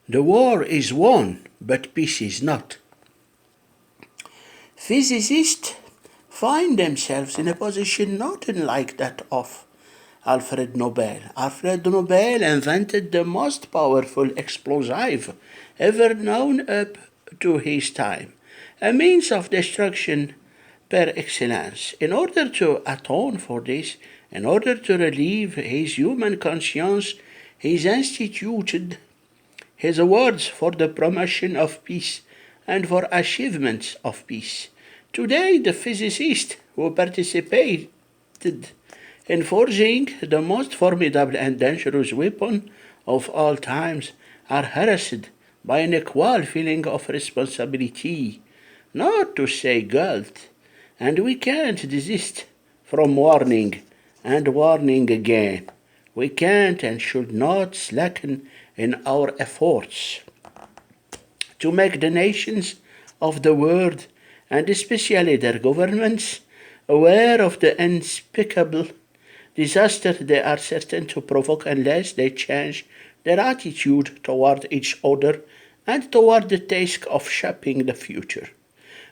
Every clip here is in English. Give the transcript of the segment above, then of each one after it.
The war is won, but peace is not. Physicists find themselves in a position not unlike that of Alfred Nobel. Alfred Nobel invented the most powerful explosive ever known up to his time, a means of destruction per excellence. In order to atone for this, in order to relieve his human conscience, he instituted his awards for the promotion of peace and for achievements of peace. Today, the physicists who participated in forging the most formidable and dangerous weapon of all times are harassed by an equal feeling of responsibility, not to say guilt, and we can't desist from warning and warning again. We can't and should not slacken in our efforts to make the nations of the world, and especially their governments, aware of the unspeakable disaster they are certain to provoke unless they change their attitude toward each other and toward the task of shaping the future.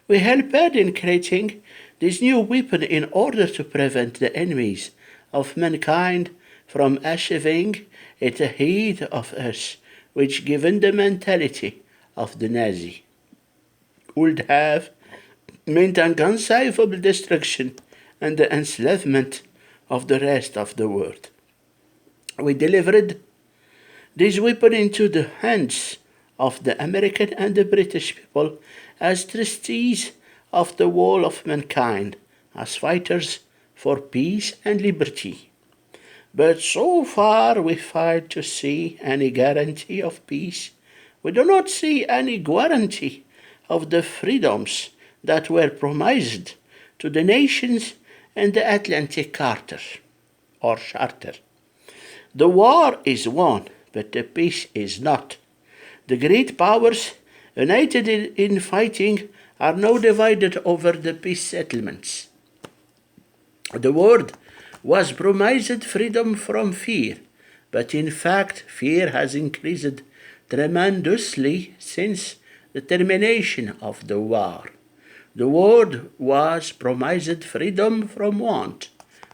We helped in creating this new weapon in order to prevent the enemies of mankind from achieving it ahead of us, which, given the mentality of the Nazi, would have meant inconceivable destruction and the enslavement of the rest of the world. We delivered this weapon into the hands of the American and the British people as trustees of the whole of mankind, as fighters for peace and liberty. But so far we fail to see any guarantee of peace. We do not see any guarantee of the freedoms that were promised to the nations in the Atlantic Charter. The war is won, but the peace is not. The great powers united in fighting are now divided over the peace settlements. The world was promised freedom from fear, but in fact fear has increased tremendously since the termination of the war. The world was promised freedom from want,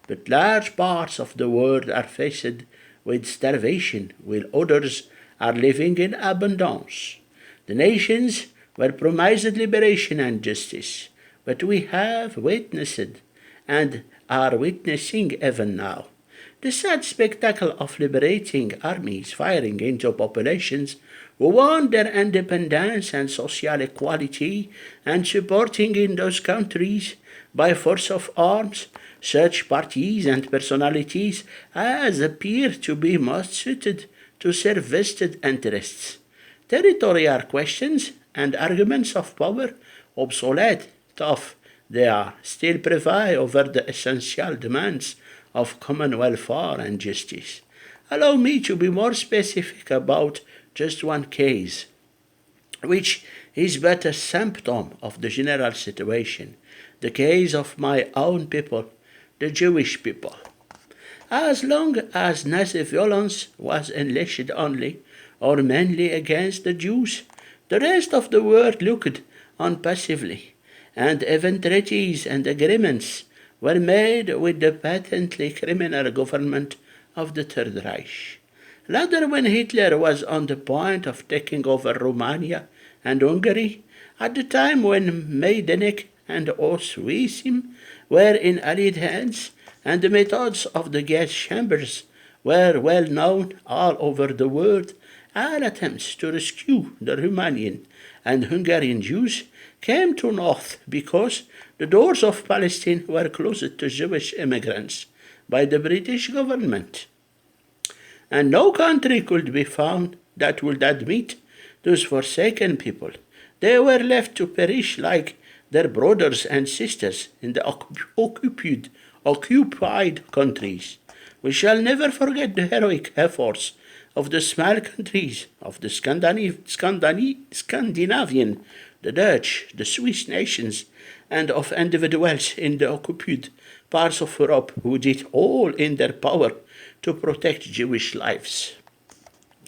but large parts of the world are faced with starvation, while others are living in abundance. The nations were promised liberation and justice, but we have witnessed and are witnessing even now the sad spectacle of liberating armies firing into populations who want their independence and social equality and supporting in those countries by force of arms such parties and personalities as appear to be most suited to serve vested interests. Territorial questions and arguments of power, obsolete, tough, they are still prevail over the essential demands of common welfare and justice. Allow me to be more specific about just one case, which is but a symptom of the general situation, the case of my own people, the Jewish people. As long as Nazi violence was unleashed only or mainly against the Jews, the rest of the world looked on passively, and even treaties and agreements were made with the patently criminal government of the Third Reich. Later, when Hitler was on the point of taking over Romania and Hungary, at the time when Majdanek and Auschwitz were in Allied hands, and the methods of the gas chambers were well known all over the world, all attempts to rescue the Romanian and Hungarian Jews came to naught because the doors of Palestine were closed to Jewish immigrants by the British government. And no country could be found that would admit those forsaken people. They were left to perish like their brothers and sisters in the occupied countries. We shall never forget the heroic efforts of the small countries of the Scandinavian, the Dutch, the Swiss nations, and of individuals in the occupied parts of Europe who did all in their power to protect Jewish lives.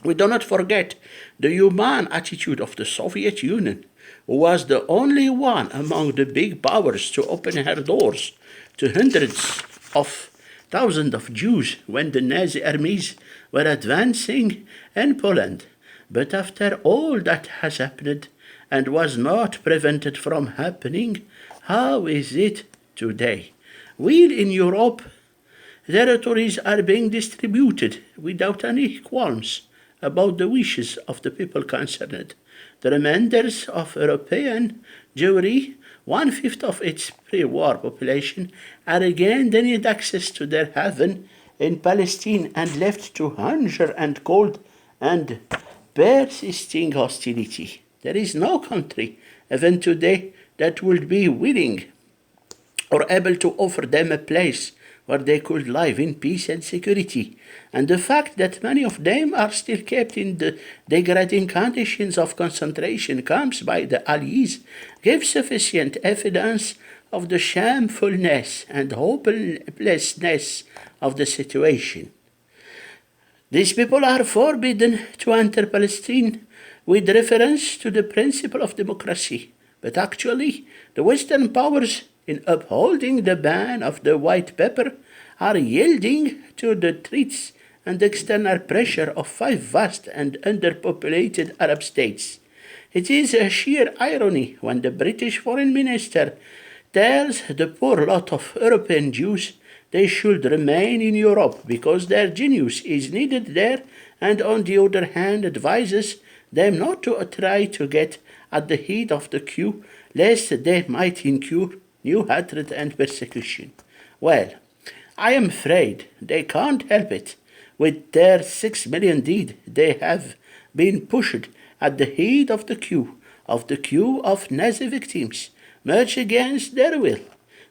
We do not forget the humane attitude of the Soviet Union, who was the only one among the big powers to open her doors to hundreds of thousands of Jews when the Nazi armies were advancing in Poland. But after all that has happened and was not prevented from happening, how is it today? While in Europe, territories are being distributed without any qualms about the wishes of the people concerned. The remainders of European Jewry, one-fifth of its pre-war population, are again denied access to their haven in Palestine and left to hunger and cold and persisting hostility. There is no country, even today, that would be willing or able to offer them a place where they could live in peace and security. And the fact that many of them are still kept in the degrading conditions of concentration camps by the Allies gives sufficient evidence of the shamefulness and hopelessness of the situation. These people are forbidden to enter Palestine with reference to the principle of democracy. But actually, the Western powers, in upholding the ban of the white pepper, are yielding to the threats and external pressure of 5 vast and underpopulated Arab states. It is a sheer irony when the British Foreign Minister tells the poor lot of European Jews they should remain in Europe because their genius is needed there, and on the other hand advises them not to try to get at the head of the queue, lest they might incur new hatred and persecution. Well, I am afraid they can't help it. With their 6 million dead, they have been pushed at the head of the queue of Nazi victims, much against their will.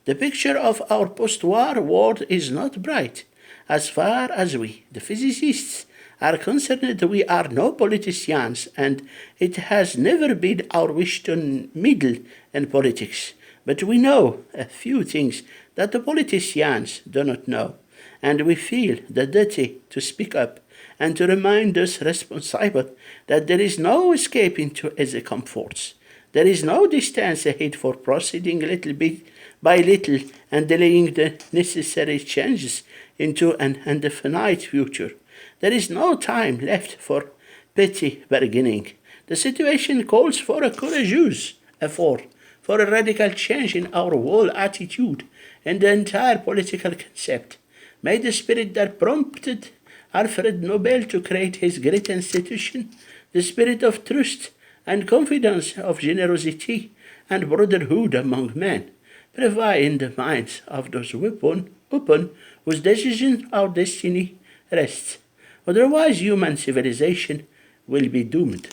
The picture of our post-war world is not bright. As far as we, the physicists, are concerned, we are no politicians, and it has never been our wish to meddle in politics. But we know a few things that the politicians do not know, and we feel the duty to speak up and to remind those responsible that there is no escape into easy comforts. There is no distance ahead for proceeding little bit by little and delaying the necessary changes into an indefinite future. There is no time left for petty bargaining. The situation calls for a courageous effort, for a radical change in our whole attitude and the entire political concept. May the spirit that prompted Alfred Nobel to create his great institution, the spirit of trust and confidence, of generosity and brotherhood among men, prevail in the minds of those upon whose decision our destiny rests. Otherwise, human civilization will be doomed.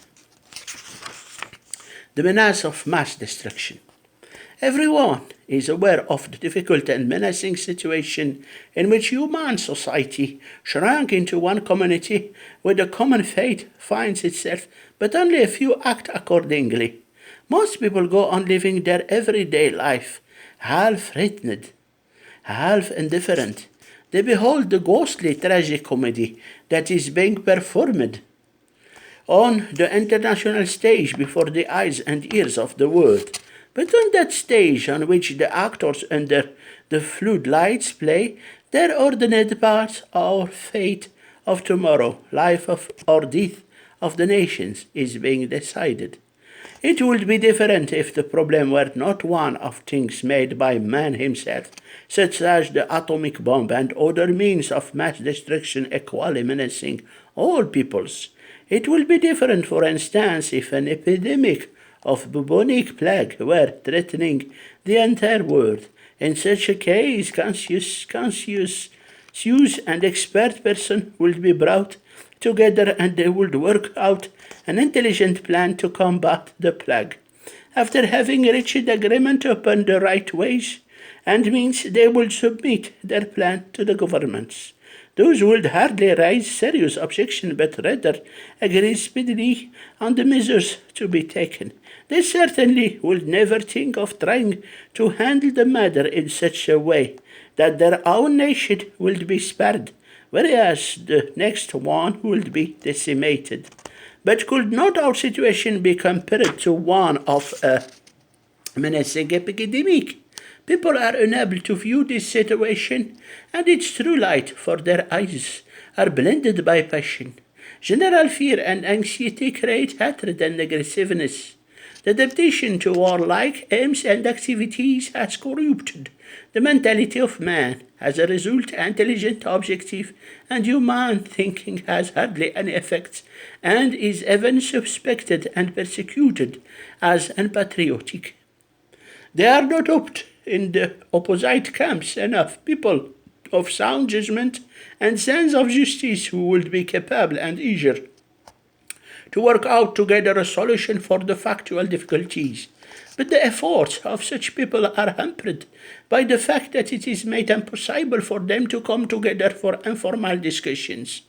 The menace of mass destruction. Everyone is aware of the difficult and menacing situation in which human society, shrunk into one community with a common fate, finds itself, but only a few act accordingly. Most people go on living their everyday life, half frightened, half indifferent. They behold the ghostly tragicomedy that is being performed on the international stage before the eyes and ears of the world. But on that stage on which the actors under the floodlights play their ordinary parts, our fate of tomorrow, life of or death of the nations is being decided. It would be different if the problem were not one of things made by man himself, such as the atomic bomb and other means of mass destruction equally menacing all peoples. It would be different, for instance, if an epidemic of bubonic plague were threatening the entire world. In such a case, conscious and expert person would be brought together and they would work out an intelligent plan to combat the plague. After having reached agreement upon the right ways and means, they would submit their plan to the governments. Those would hardly raise serious objection, but rather agree speedily on the measures to be taken. They certainly would never think of trying to handle the matter in such a way that their own nation would be spared, whereas the next one would be decimated. But could not our situation be compared to one of a menacing epidemic? People are unable to view this situation, and its true light, for their eyes are blinded by passion. General fear and anxiety create hatred and aggressiveness. The adaptation to warlike aims and activities has corrupted the mentality of man. As a result, intelligent, objective, and human thinking has hardly any effect, and is even suspected and persecuted as unpatriotic. There are not in the opposite camps enough people of sound judgment and sense of justice who would be capable and eager to work out together a solution for the factual difficulties. But the efforts of such people are hampered by the fact that it is made impossible for them to come together for informal discussions.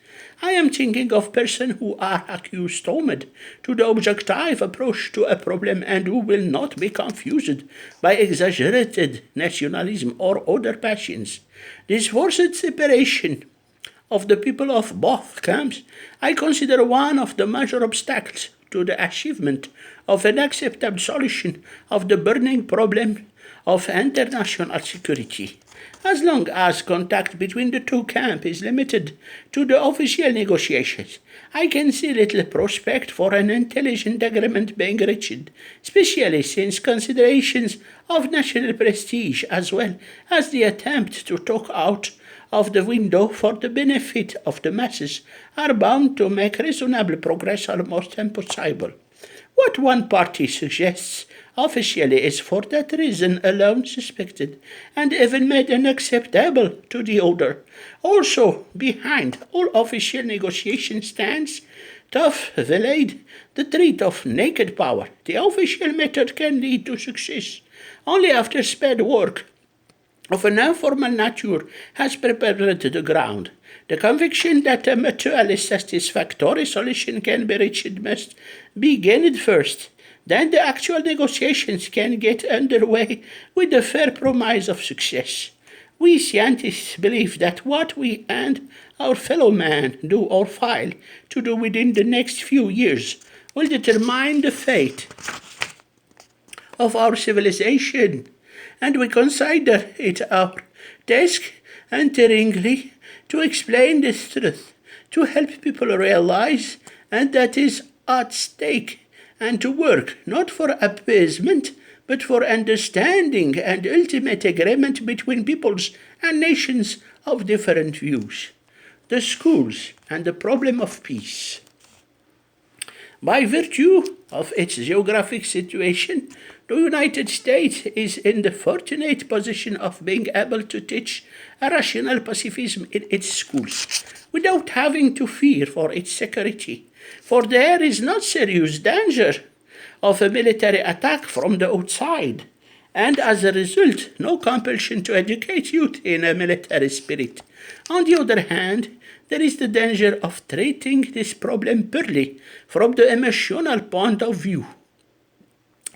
I am thinking of persons who are accustomed to the objective approach to a problem and who will not be confused by exaggerated nationalism or other passions. This forced separation of the people of both camps I consider one of the major obstacles to the achievement of an acceptable solution of the burning problem of international security. As long as contact between the two camps is limited to the official negotiations, I can see little prospect for an intelligent agreement being reached, especially since considerations of national prestige as well as the attempt to talk out of the window for the benefit of the masses are bound to make reasonable progress almost impossible. What one party suggests officially is for that reason alone suspected and even made unacceptable to the other. Also, behind all official negotiation stands tough veiled the threat of naked power. The official method can lead to success only after sped work of an informal nature has prepared the ground. The conviction that a mutually satisfactory solution can be reached must be gained first. Then the actual negotiations can get underway with the fair promise of success. We scientists believe that what we and our fellow men do or fail to do within the next few years will determine the fate of our civilization, and we consider it our task enteringly to explain this truth, to help people realize and that is at stake, and to work not for appeasement but for understanding and ultimate agreement between peoples and nations of different views. The schools and the problem of peace. By virtue of its geographic situation, the United States is in the fortunate position of being able to teach a rational pacifism in its schools without having to fear for its security, for there is not serious danger of a military attack from the outside, and as a result, no compulsion to educate youth in a military spirit. On the other hand, there is the danger of treating this problem purely from the emotional point of view.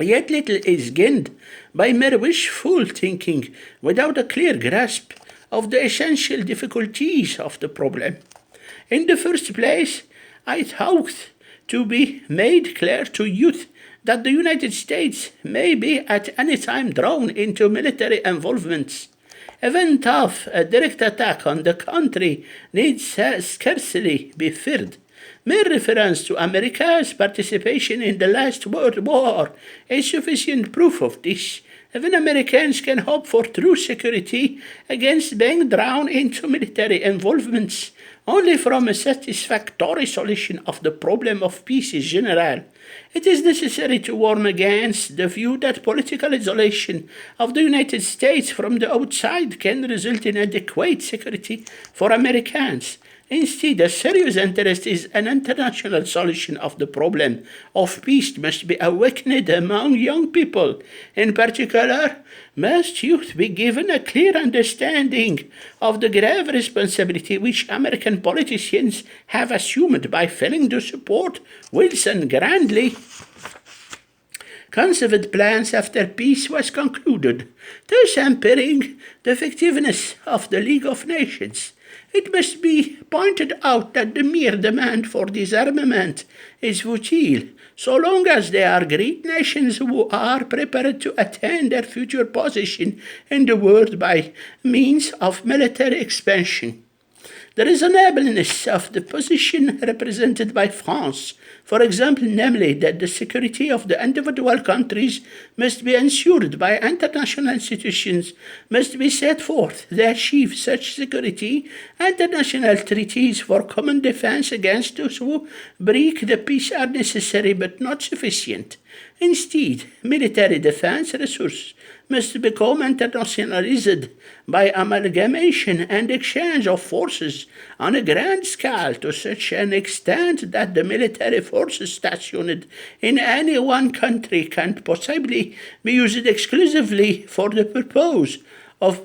Yet little is gained by mere wishful thinking without a clear grasp of the essential difficulties of the problem. In the first place, I thought to be made clear to youth that the United States may be at any time drawn into military involvements. Even tough, a direct attack on the country need scarcely be feared. Mere reference to America's participation in the last World War is sufficient proof of this. Even Americans can hope for true security against being drawn into military involvements only from a satisfactory solution of the problem of peace in general. It is necessary to warn against the view that political isolation of the United States from the outside can result in adequate security for Americans. Instead, a serious interest is an international solution of the problem of peace must be awakened among young people. In particular, must youth be given a clear understanding of the grave responsibility which American politicians have assumed by failing to support Wilson grandly conceived plans after peace was concluded, thus impairing the effectiveness of the League of Nations. It must be pointed out that the mere demand for disarmament is futile, so long as there are great nations who are prepared to attain their future position in the world by means of military expansion. The reasonableness of the position represented by France, for example, namely that the security of the individual countries must be ensured by international institutions, must be set forth. To achieve such security, international treaties for common defense against those who break the peace are necessary but not sufficient. Instead, military defense resources must become internationalized by amalgamation and exchange of forces on a grand scale to such an extent that the military forces stationed in any one country can possibly be used exclusively for the purpose of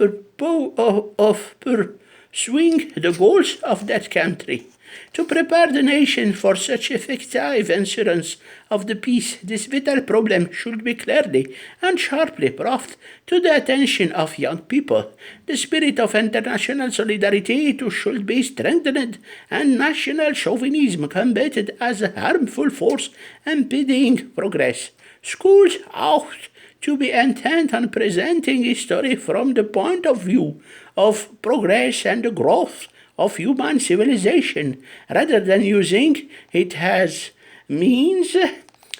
pursuing the goals of that country. To prepare the nation for such effective assurance of the peace, this vital problem should be clearly and sharply brought to the attention of young people. The spirit of international solidarity should be strengthened and national chauvinism combated as a harmful force impeding progress. Schools ought to be intent on presenting history from the point of view of progress and the growth of human civilization, rather than using it as means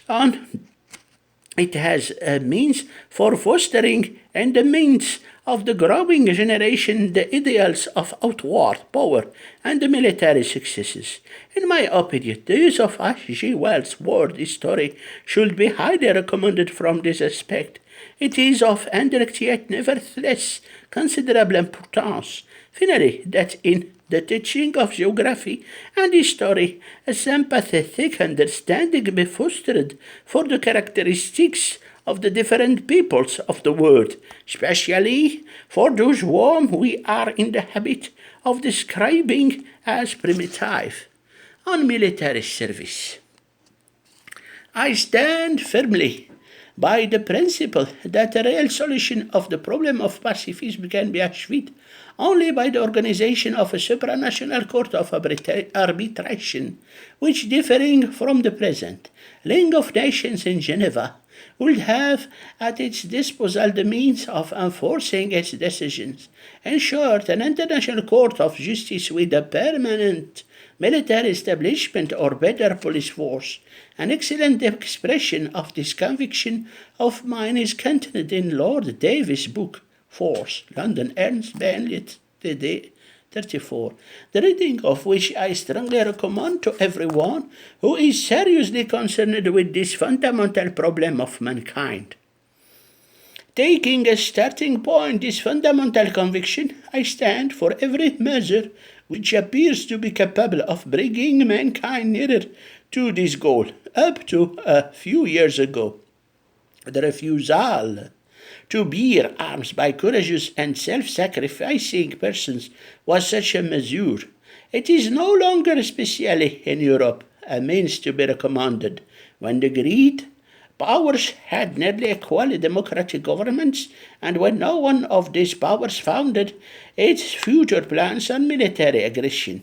a means for fostering and the means of the growing generation the ideals of outward power and the military successes. In my opinion, the use of H.G. Wells' word history should be highly recommended from this aspect. It is of indirect yet nevertheless considerable importance. Finally, that in the teaching of geography and history, a sympathetic understanding be fostered for the characteristics of the different peoples of the world, especially for those whom we are in the habit of describing as primitive. On military service, I stand firmly by the principle that a real solution of the problem of pacifism can be achieved only by the organization of a supranational court of arbitration, which, differing from the present League of Nations in Geneva, would have at its disposal the means of enforcing its decisions. In short, an international court of justice with a permanent military establishment or better police force. An excellent expression of this conviction of mine is contained in Lord Davis' book, Force, London, Ernst Bentley, 34, the reading of which I strongly recommend to everyone who is seriously concerned with this fundamental problem of mankind. Taking as starting point this fundamental conviction, I stand for every measure which appears to be capable of bringing mankind nearer to this goal. Up to a few years ago, the refusal to bear arms by courageous and self-sacrificing persons was such a measure. It is no longer, especially in Europe, a means to be recommended when the great powers had nearly equally democratic governments, and when no one of these powers founded its future plans on military aggression.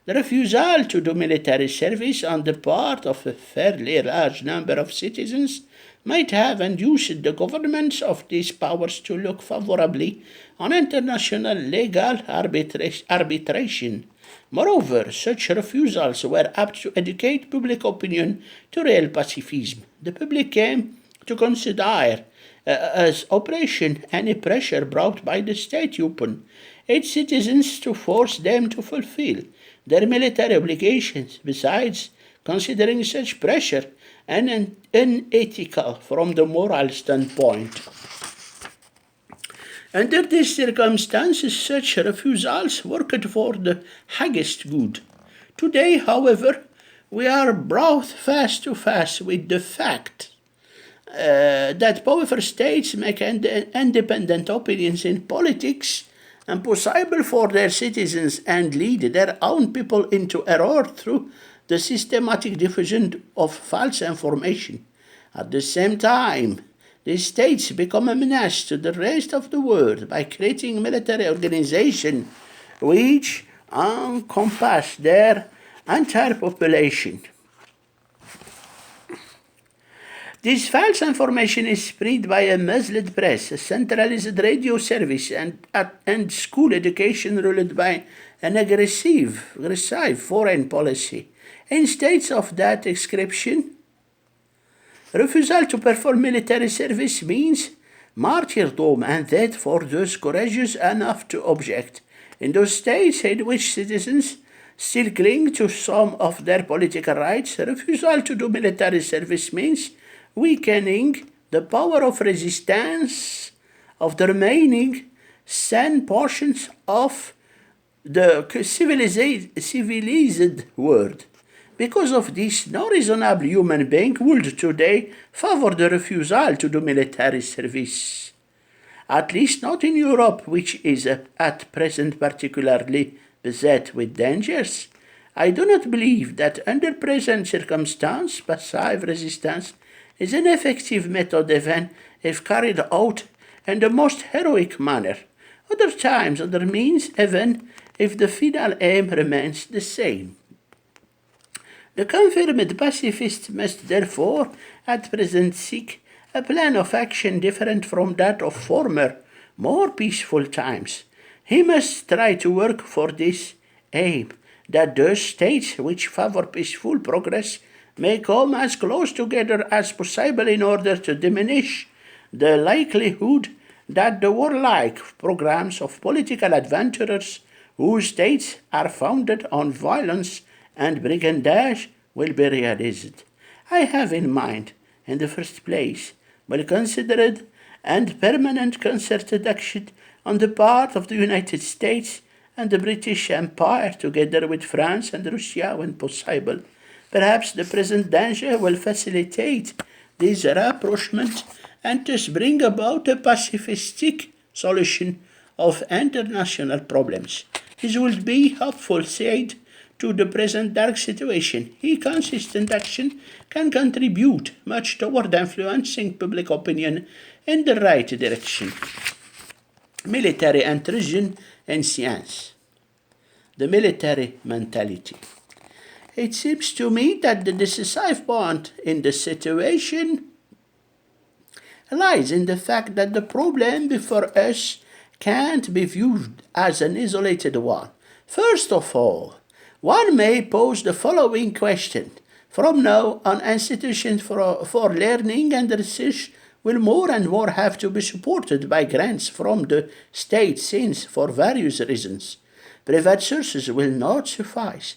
The refusal to do military service on the part of a fairly large number of citizens might have induced the governments of these powers to look favorably on international legal arbitration. Moreover, such refusals were apt to educate public opinion to real pacifism. The public came to consider as oppression any pressure brought by the state upon its citizens to force them to fulfill their military obligations, besides considering such pressure unethical from the moral standpoint. Under these circumstances, such refusals worked for the highest good. Today, however, we are brought face to face with the fact that powerful states make independent opinions in politics impossible for their citizens and lead their own people into error through the systematic diffusion of false information. At the same time, the states become a menace to the rest of the world by creating military organizations which encompass their entire population. This false information is spread by a muzzled press, a centralized radio service, and school education ruled by an aggressive foreign policy. In states of that description, refusal to perform military service means martyrdom and death for those courageous enough to object. In those states in which citizens still cling to some of their political rights, refusal to do military service means weakening the power of resistance of the remaining 10 portions of the civilized world. Because of this, no reasonable human being would today favor the refusal to do military service. At least not in Europe, which is at present particularly beset with dangers. I do not believe that under present circumstances, passive resistance is an effective method even if carried out in the most heroic manner. Other times, other means, even if the final aim remains the same. The confirmed pacifist must therefore at present seek a plan of action different from that of former, more peaceful times. He must try to work for this aim, that those states which favor peaceful progress may come as close together as possible in order to diminish the likelihood that the warlike programs of political adventurers whose states are founded on violence and brigandage will be realized. I have in mind, in the first place, well-considered and permanent concerted action on the part of the United States and the British Empire, together with France and Russia when possible. Perhaps the present danger will facilitate this rapprochement and thus bring about a pacifistic solution of international problems. This would be helpful, said, to the present dark situation. Consistent action can contribute much toward influencing public opinion in the right direction. Military intrusion in science. The military mentality. It seems to me that the decisive point in the situation lies in the fact that the problem before us can't be viewed as an isolated one. First of all, one may pose the following question. From now on, institutions for learning and research will more and more have to be supported by grants from the state since, for various reasons, private sources will not suffice.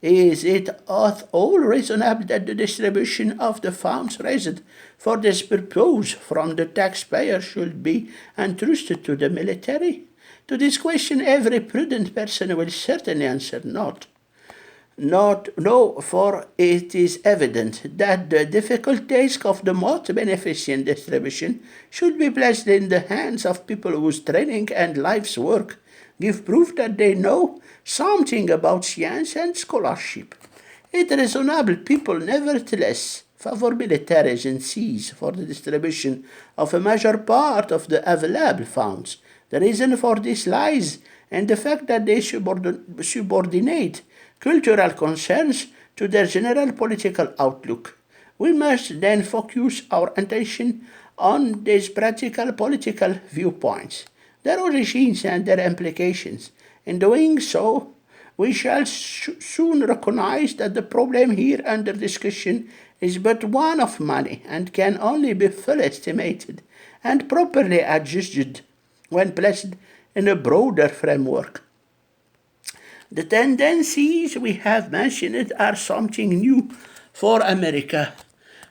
Is it at all reasonable that the distribution of the funds raised for this purpose from the taxpayer should be entrusted to the military? To this question, every prudent person will certainly answer not. No, for it is evident that the difficult task of the most beneficent distribution should be placed in the hands of people whose training and life's work give proof that they know something about science and scholarship. Yet reasonable people nevertheless favor military agencies for the distribution of a major part of the available funds. The reason for this lies in the fact that they subordinate cultural concerns to their general political outlook. We must then focus our attention on these practical political viewpoints, their origins and their implications. In doing so, we shall soon recognize that the problem here under discussion is but one of many and can only be fully estimated and properly adjusted when placed in a broader framework. The tendencies we have mentioned are something new for America.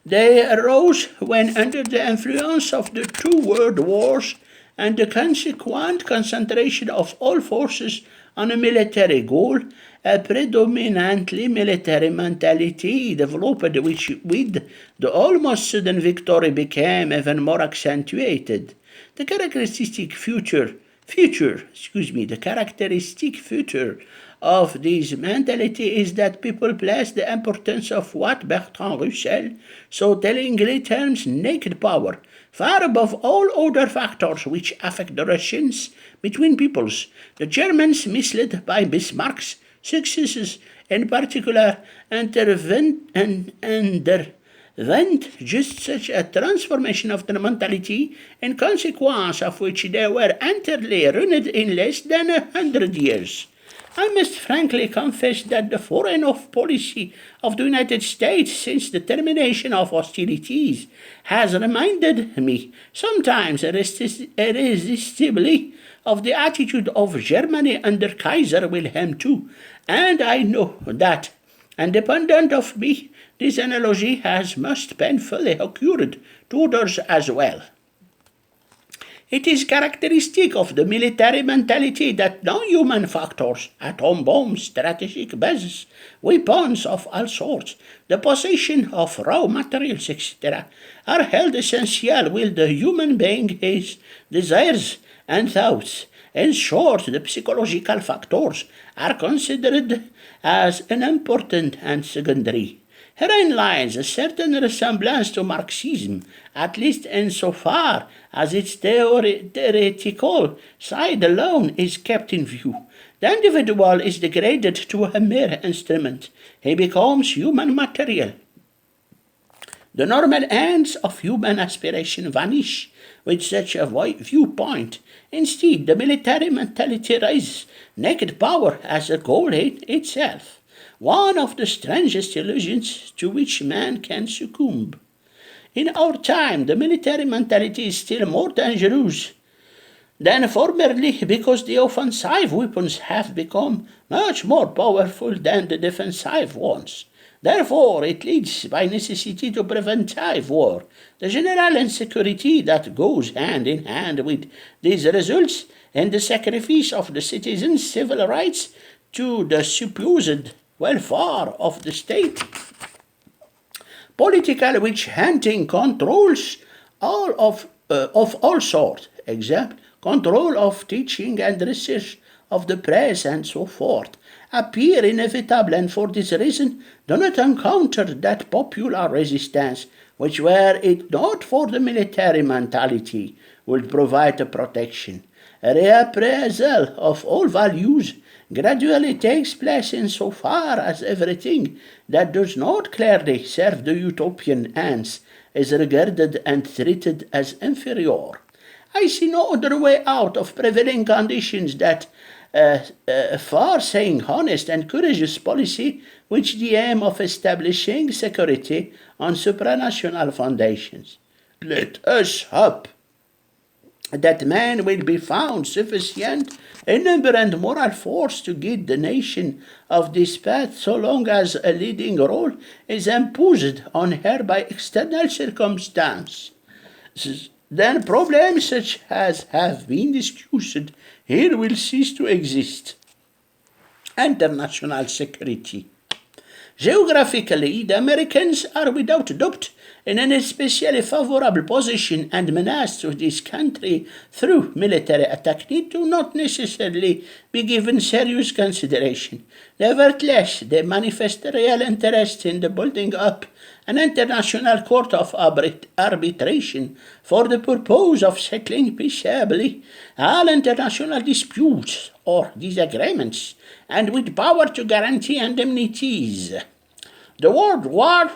They arose when, under the influence of the two world wars and the consequent concentration of all forces on a military goal, a predominantly military mentality developed, which with the almost sudden victory became even more accentuated. The characteristic future of this mentality is that people place the importance of what Bertrand Russell so tellingly terms naked power far above all other factors which affect the relations between peoples. The Germans, misled by Bismarck's successes, in particular, underwent just such a transformation of their mentality, in consequence of which they were entirely ruined in less than 100 years. I must frankly confess that the foreign policy of the United States since the termination of hostilities has reminded me, sometimes irresistibly, of the attitude of Germany under Kaiser Wilhelm II, and I know that, independent of me, this analogy has most painfully occurred to others as well. It is characteristic of the military mentality that non-human factors, atom bombs, strategic bases, weapons of all sorts, the possession of raw materials, etc., are held essential while the human being his desires and thoughts. In short, the psychological factors are considered as unimportant and secondary. Herein lies a certain resemblance to Marxism, at least insofar as its theoretical side alone is kept in view. The individual is degraded to a mere instrument. He becomes human material. The normal ends of human aspiration vanish with such a viewpoint. Instead, the military mentality raises naked power as a goal in itself, one of the strangest illusions to which man can succumb. In our time, the military mentality is still more dangerous than formerly because the offensive weapons have become much more powerful than the defensive ones. Therefore, it leads by necessity to preventive war. The general insecurity that goes hand in hand with these results in the sacrifice of the citizens' civil rights to the supposed welfare of the state. Political witch hunting controls of all sorts, except control of teaching and research of the press and so forth, appear inevitable, and for this reason do not encounter that popular resistance which, were it not for the military mentality, would provide a protection. A reappraisal of all values gradually takes place in so far as everything that does not clearly serve the utopian ends is regarded and treated as inferior. I see no other way out of prevailing conditions that far-seeing, honest and courageous policy which the aim of establishing security on supranational foundations. Let us hope that man will be found sufficient in number and moral force to guide the nation of this path so long as a leading role is imposed on her by external circumstances. Then problems such as have been discussed here will cease to exist. International security. Geographically, the Americans are without doubt in an especially favorable position, and menace to this country through military attack need to not necessarily be given serious consideration. Nevertheless, they manifest a real interest in the building up an international court of arbitration for the purpose of settling peaceably all international disputes or disagreements, and with power to guarantee indemnities. The World War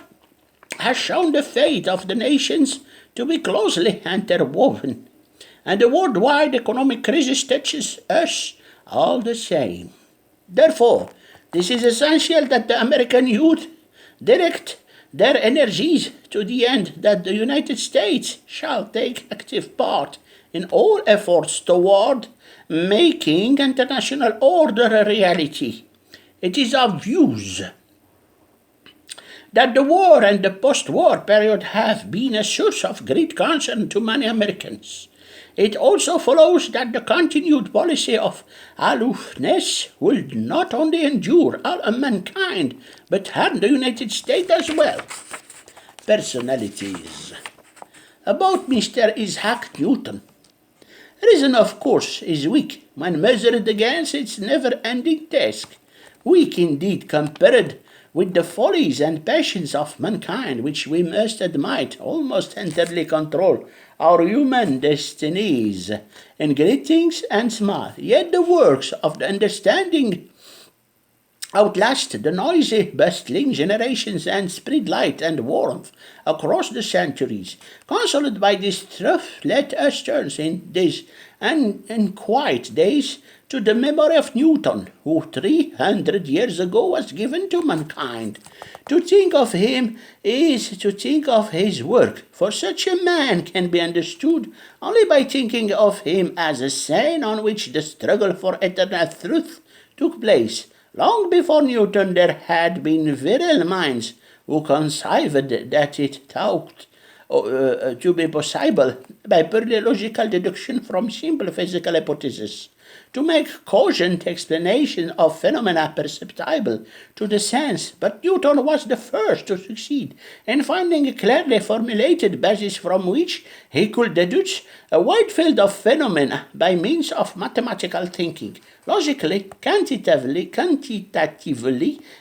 has shown the fate of the nations to be closely interwoven, and the worldwide economic crisis touches us all the same. Therefore, this is essential that the American youth direct their energies to the end that the United States shall take active part in all efforts toward making international order a reality. It is obvious that the war and the post-war period have been a source of great concern to many Americans. It also follows that the continued policy of aloofness will not only endure all mankind, but harm the United States as well. Personalities. About Mr. Isaac Newton. Reason, of course, is weak when measured against its never-ending task. weak indeed compared with the follies and passions of mankind, which we must admit almost entirely control our human destinies in great things and small. Yet the works of the understanding outlast the noisy, bustling generations and spread light and warmth across the centuries. Consoled by this truth, let us turn in these unquiet days to the memory of Newton, who 300 years ago was given to mankind. To think of him is to think of his work, for such a man can be understood only by thinking of him as a scene on which the struggle for eternal truth took place. Long before Newton there had been virile minds who conceived that it thought to be possible by purely logical deduction from simple physical hypotheses to make cogent explanation of phenomena perceptible to the sense, but Newton was the first to succeed in finding a clearly formulated basis from which he could deduce a wide field of phenomena by means of mathematical thinking, logically, quantitatively,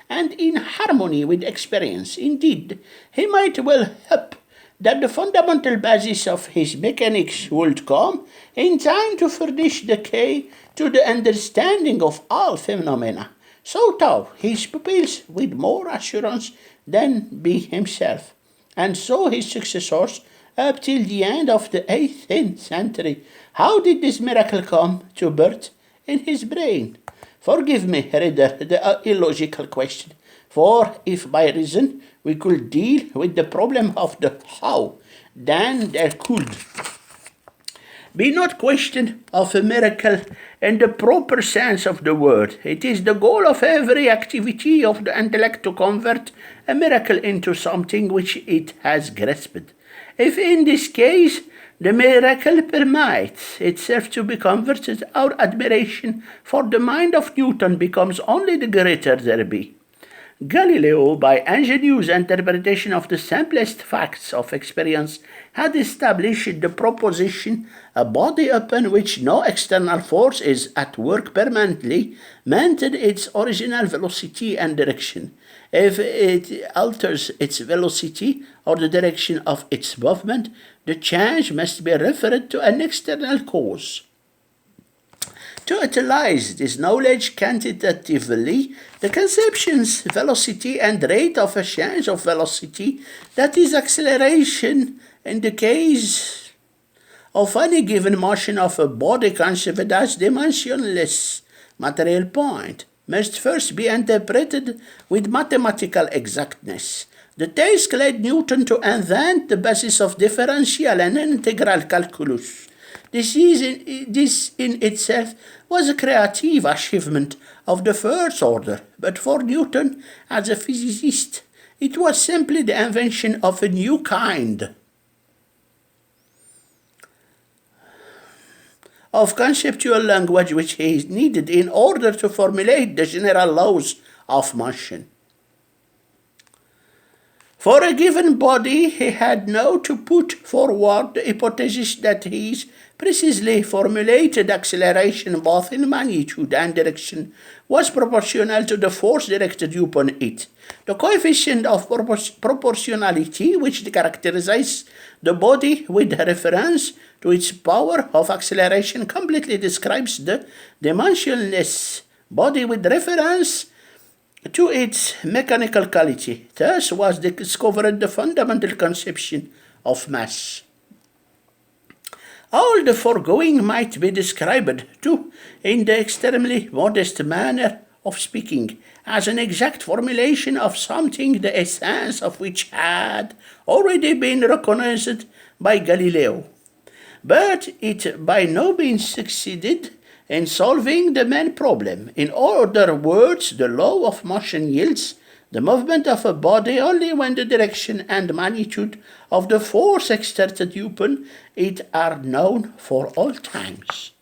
and in harmony with experience. Indeed, he might well hope that the fundamental basis of his mechanics would come in time to furnish the key to the understanding of all phenomena. So taught his pupils with more assurance than be himself, and so his successors up till the end of the 18th century. How did this miracle come to birth in his brain? Forgive me, reader, the illogical question, for if by reason we could deal with the problem of the how, then there could be not question of a miracle in the proper sense of the word. It is the goal of every activity of the intellect to convert a miracle into something which it has grasped. If in this case the miracle permits itself to be converted, our admiration for the mind of Newton becomes only the greater thereby. Galileo, by ingenious interpretation of the simplest facts of experience, had established the proposition: a body upon which no external force is at work permanently maintains its original velocity and direction. If it alters its velocity or the direction of its movement, the change must be referred to an external cause. To utilize this knowledge quantitatively, the conceptions velocity and rate of a change of velocity, that is acceleration in the case of any given motion of a body conceived as dimensionless material point, must first be interpreted with mathematical exactness. The task led Newton to invent the basis of differential and integral calculus. This in itself was a creative achievement of the first order, but for Newton, as a physicist, it was simply the invention of a new kind of conceptual language which he needed in order to formulate the general laws of motion. For a given body, he had now to put forward the hypothesis that his precisely formulated acceleration, both in magnitude and direction, was proportional to the force directed upon it. The coefficient of proportionality, which characterizes the body with reference to its power of acceleration, completely describes the dimensionless body with reference to its mechanical quality. Thus was discovered the fundamental conception of mass. All the foregoing might be described, too, in the extremely modest manner of speaking, as an exact formulation of something the essence of which had already been recognized by Galileo. But it by no means succeeded in solving the main problem. In other words, the law of motion yields the movement of a body only when the direction and magnitude of the force exerted upon it are known for all times.